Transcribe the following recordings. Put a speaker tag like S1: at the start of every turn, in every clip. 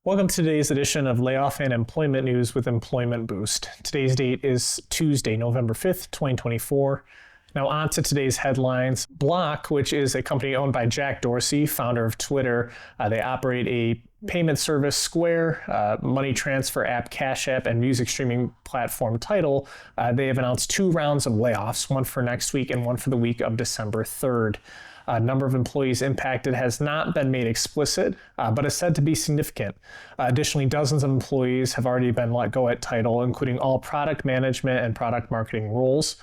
S1: Welcome to today's edition of Layoff and Employment News with Employment Boost. Today's date is Tuesday, November 5th, 2024. Now on to today's headlines. Block, which is a company owned by Jack Dorsey, founder of Twitter, they operate a payment service Square, money transfer app Cash App, and music streaming platform Tidal. They have announced 2 rounds of layoffs, one for next week and one for the week of December 3rd. Number of employees impacted has not been made explicit, but is said to be significant. Additionally, dozens of employees have already been let go at Tidal, including all product management and product marketing roles.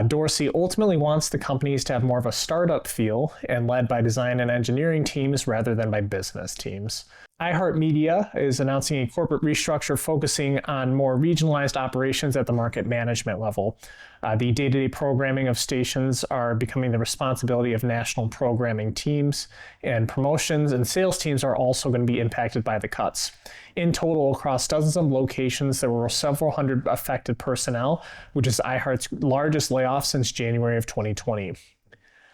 S1: Dorsey ultimately wants the companies to have more of a startup feel and led by design and engineering teams rather than by business teams. iHeartMedia is announcing a corporate restructure focusing on more regionalized operations at the market management level. The day-to-day programming of stations are becoming the responsibility of national programming teams, and promotions and sales teams are also going to be impacted by the cuts. In total, across dozens of locations, there were several hundred affected personnel, which is iHeart's largest layoff since January of 2020.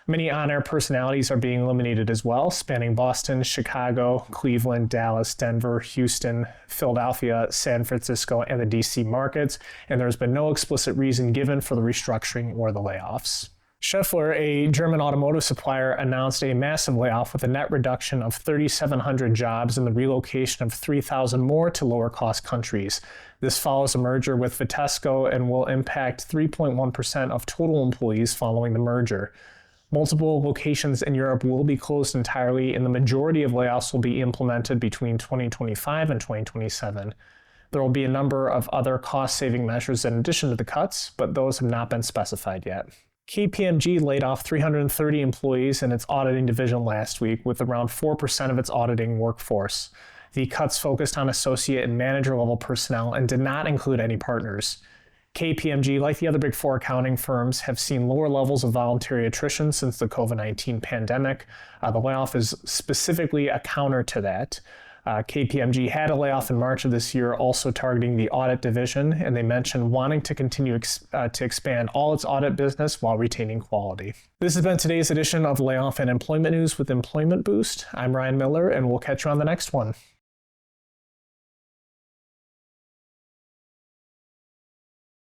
S1: Many on-air personalities are being eliminated as well, spanning Boston, Chicago, Cleveland, Dallas, Denver, Houston, Philadelphia, San Francisco, and the DC markets, and there's been no explicit reason given for the restructuring or the layoffs. Schaeffler, a German automotive supplier, announced a massive layoff with a net reduction of 3,700 jobs and the relocation of 3,000 more to lower-cost countries. This follows a merger with Vitesco and will impact 3.1% of total employees following the merger. Multiple locations in Europe will be closed entirely, and the majority of layoffs will be implemented between 2025 and 2027. There will be a number of other cost-saving measures in addition to the cuts, but those have not been specified yet. KPMG laid off 330 employees in its auditing division last week, with around 4% of its auditing workforce. The cuts focused on associate and manager-level personnel and did not include any partners. KPMG, like the other Big Four accounting firms, have seen lower levels of voluntary attrition since the COVID-19 pandemic. The layoff is specifically a counter to that. KPMG had a layoff in March of this year, also targeting the audit division, and they mentioned wanting to continue to expand all its audit business while retaining quality. This has been today's edition of Layoff and Employment News with Employment Boost. I'm Ryan Miller, and we'll catch you on the next one.